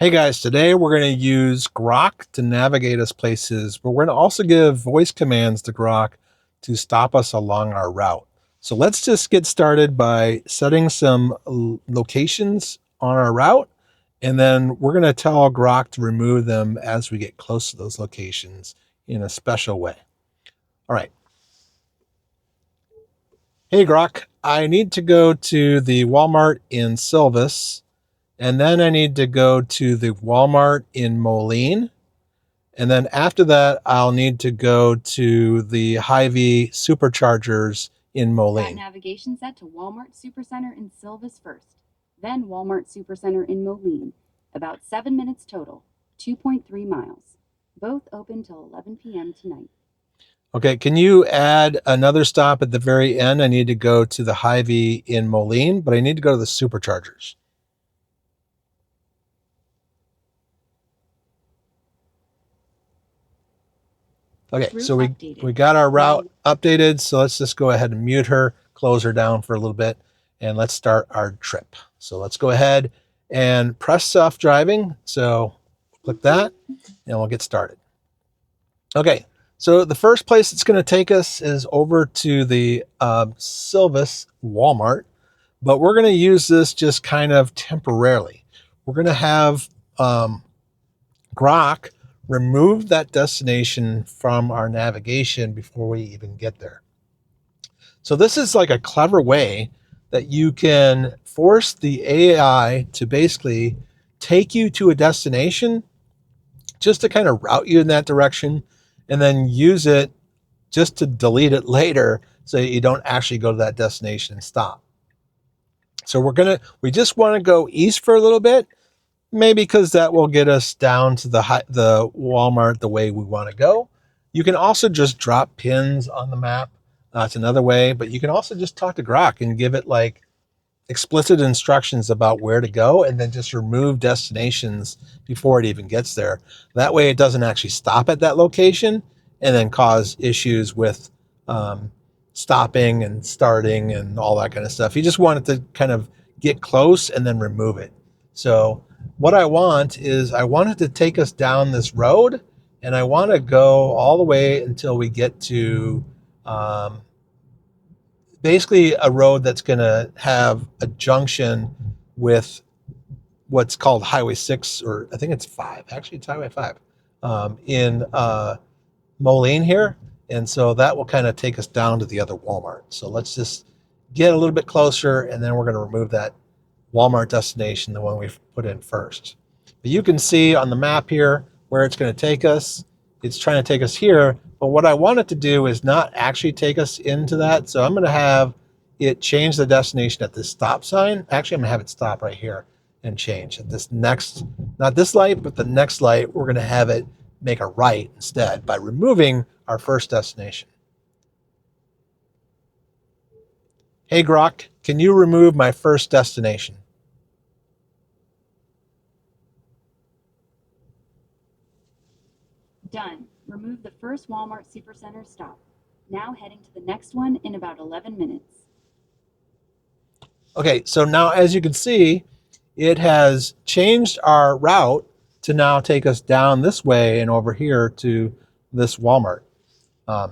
Hey guys, today we're going to use Grok to navigate us places, but we're going to also give voice commands to Grok to stop us along our route. So let's just get started by setting some locations on our route, and then we're going to tell Grok to remove them as we get close to those locations in a special way. All right. Hey Grok, I need to go to the Walmart in Silvis, and then I need to go to the Walmart in Moline. And then after that, I'll need to go to the Hy-Vee Superchargers in Set Moline. navigation set to Walmart Supercenter in Silvis first, then Walmart Supercenter in Moline. About 7 minutes total, 2.3 miles. Both open till 11 p.m. tonight. Okay, can you add another stop at the very end? I need to go to the Hy-Vee in Moline, but I need to go to the Superchargers. Okay, Route so we updated. got our route updated, so let's just go ahead and mute her, close her down for a little bit, and let's start our trip. So let's go ahead and press self-driving. So click that, and we'll get started. Okay, so the first place it's going to take us is over to the Silvis Walmart, but we're going to use this just kind of temporarily. We're going to have Grok remove that destination from our navigation before we even get there. So this is like a clever way that you can force the AI to basically take you to a destination just to kind of route you in that direction, and then use it just to delete it later so you don't actually go to that destination and stop. So we just want to go east for a little bit, maybe because that will get us down to the Walmart the way we want to go. You can also just drop pins on the map. That's another way, but you can also just talk to Grok and give it like explicit instructions about where to go, and then just remove destinations before it even gets there. That way it doesn't actually stop at that location and then cause issues with stopping and starting and all that kind of stuff. You just want it to kind of get close and then remove it. So what I want is I want it to take us down this road, and I want to go all the way until we get to basically a road that's going to have a junction with what's called Highway 6, or I think it's 5. Actually, it's Highway 5 in Moline here. And so that will kind of take us down to the other Walmart. So let's just get a little bit closer, and then we're going to remove that Walmart destination, the one we've put in first. But you can see on the map here where it's going to take us. It's trying to take us here, but what I want it to do is not actually take us into that. So I'm going to have it change the destination at this stop sign. Actually, I'm going to have it stop right here and change at this next, not this light, but the next light. We're going to have it make a right instead by removing our first destination. Hey Grok, can you remove my first destination? Done. Remove the first Walmart Supercenter stop. Now heading to the next one in about 11 minutes. Okay, so now as you can see, it has changed our route to now take us down this way and over here to this Walmart.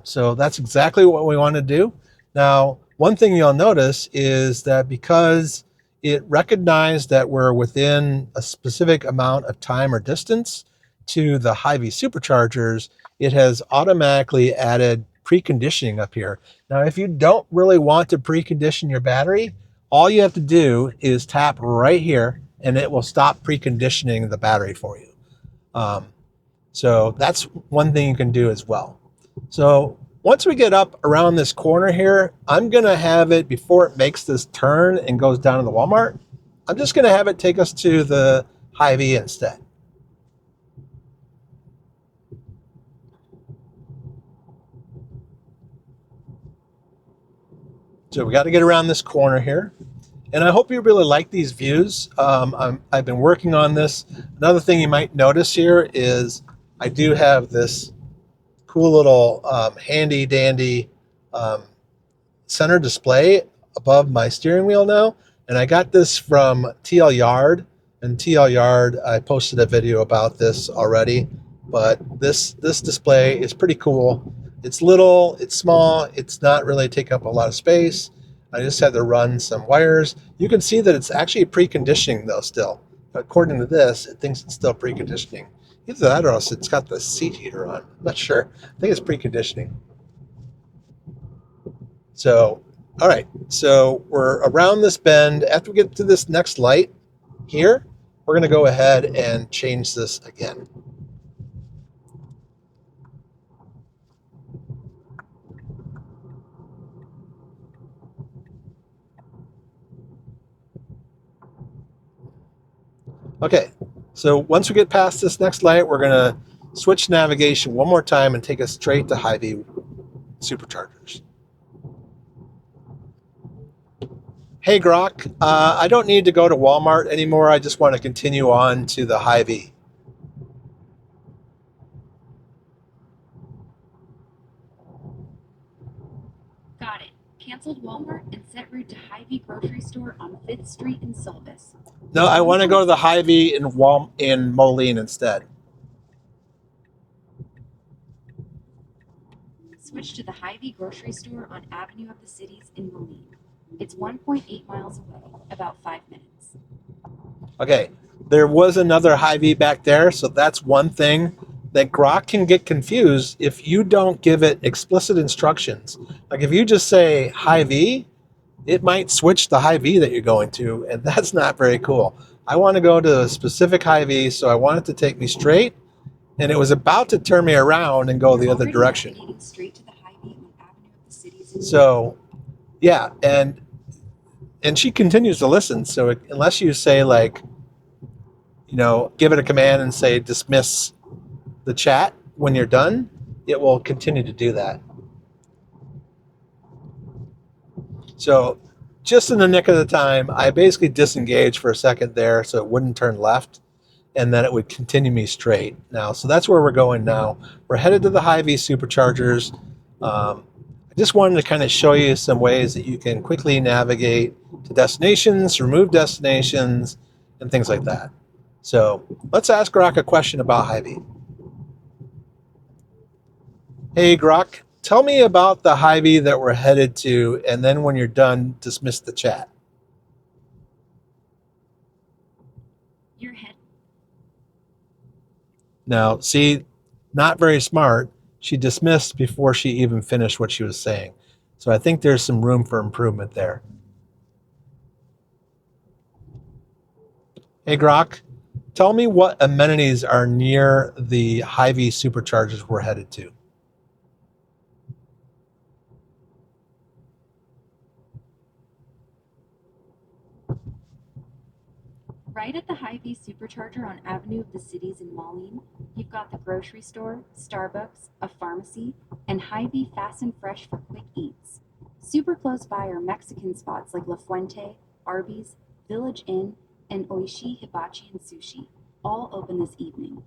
So that's exactly what we want to do. Now, one thing you'll notice is that because it recognized that we're within a specific amount of time or distance to the Hy-Vee superchargers, it has automatically added preconditioning up here. Now, if you don't really want to precondition your battery, all you have to do is tap right here and it will stop preconditioning the battery for you. So that's one thing you can do as well. So once we get up around this corner here, I'm going to have it, before it makes this turn and goes down to the Walmart, I'm just going to have it take us to the Hy-Vee instead. So we got to get around this corner here. And I hope you really like these views. I've been working on this. Another thing you might notice here is I do have this cool little handy dandy center display above my steering wheel now. And I got this from TL Yard. And TL Yard, I posted a video about this already, but this display is pretty cool. It's little, it's small, it's not really taking up a lot of space. I just had to run some wires. You can see that it's actually preconditioning though still. According to this, it thinks it's still preconditioning. Either that or else it's got the seat heater on. I'm not sure. I think it's preconditioning. So, all right. So we're around this bend. After we get to this next light here, we're going to go ahead and change this again. Okay. So once we get past this next light, we're going to switch navigation one more time and take us straight to Hy-Vee superchargers. Hey Grok, I don't need to go to Walmart anymore. I just want to continue on to the Hy-Vee. Got it. Canceled Walmart and set route to Hy-Vee grocery store on 5th Street in Silvis. No, I want to go to the Hy-Vee in Moline instead. Switch to the Hy-Vee grocery store on Avenue of the Cities in Moline. It's 1.8 miles away, about 5 minutes. Okay, there was another Hy-Vee back there, so that's one thing that Grok can get confused if you don't give it explicit instructions. Like if you just say Hy-Vee, it might switch the Hy-Vee that you're going to, and that's not very cool. I want to go to a specific Hy-Vee, so I want it to take me straight, and it was about to turn me around and go the other direction. Straight to the Hy-Vee on Avenue of the Cities. So, yeah, and she continues to listen. So unless you say like, you know, give it a command and say dismiss the chat when you're done, it will continue to do that. So just in the nick of the time, I basically disengaged for a second there so it wouldn't turn left, and then it would continue me straight. Now, so that's where we're going now. We're headed to the Hy-Vee superchargers. I just wanted to kind of show you some ways that you can quickly navigate to destinations, remove destinations, and things like that. So let's ask Grok a question about Hy-Vee. Hey Grok, tell me about the Hy-Vee that we're headed to, and then when you're done, dismiss the chat. Your head. Now, see, not very smart. She dismissed before she even finished what she was saying. So I think there's some room for improvement there. Hey Grok, tell me what amenities are near the Hy-Vee superchargers we're headed to. Right at the Hy-Vee supercharger on Avenue of the Cities in Moline, you've got the grocery store, Starbucks, a pharmacy, and Hy-Vee Fast and Fresh for quick eats. Super close by are Mexican spots like La Fuente, Arby's, Village Inn, and Oishi Hibachi and Sushi, all open this evening.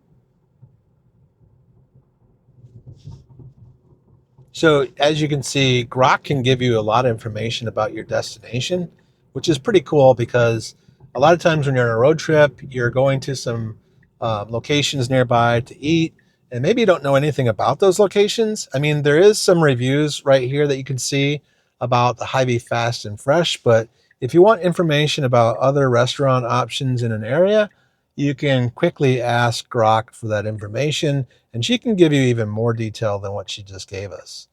So as you can see, Grok can give you a lot of information about your destination, which is pretty cool because a lot of times when you're on a road trip, you're going to some locations nearby to eat, and maybe you don't know anything about those locations. I mean, there is some reviews right here that you can see about the Hy-Vee Fast and Fresh, but if you want information about other restaurant options in an area, you can quickly ask Grok for that information, and she can give you even more detail than what she just gave us.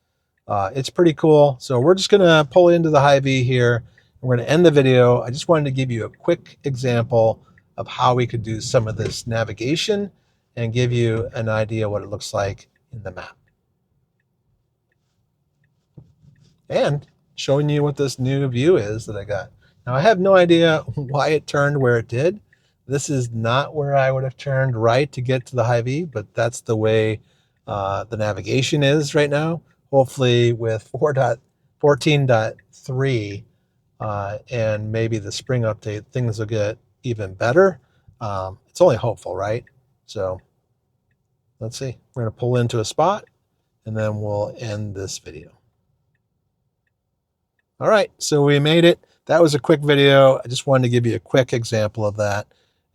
It's pretty cool. So we're just going to pull into the Hy-Vee here. We're going to end the video. I just wanted to give you a quick example of how we could do some of this navigation and give you an idea what it looks like in the map. And showing you what this new view is that I got. Now I have no idea why it turned where it did. This is not where I would have turned right to get to the Hy-Vee, but that's the way the navigation is right now. Hopefully with 4.14.3 and maybe the spring update, things will get even better. It's only hopeful, right? So let's see. We're going to pull into a spot and then we'll end this video. All right, so we made it. That was a quick video. I just wanted to give you a quick example of that.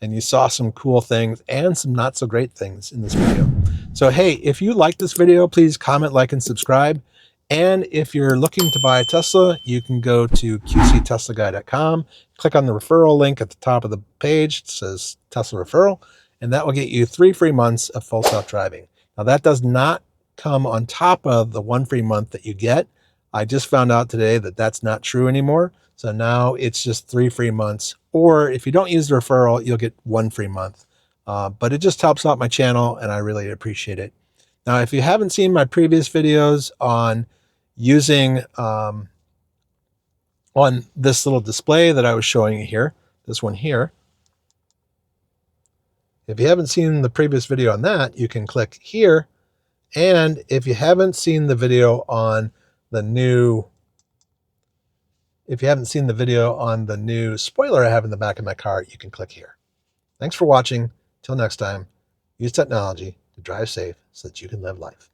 and you saw some cool things and some not so great things in this video. So hey, if you like this video, please comment, like, and subscribe. And if you're looking to buy a Tesla, you can go to qcteslaguy.com, click on the referral link at the top of the page. It says Tesla referral, and that will get you 3 free months of full self-driving. Now that does not come on top of the 1 free month that you get. I just found out today that that's not true anymore. So now it's just 3 free months, or if you don't use the referral, you'll get 1 free month. But it just helps out my channel, and I really appreciate it. Now, if you haven't seen my previous videos on using on this little display that I was showing you here, this one here, if you haven't seen the previous video on that, you can click here. And if you haven't seen the video on the new spoiler I have in the back of my car, you can click here. Thanks for watching. Till next time, use technology to drive safe so that you can live life.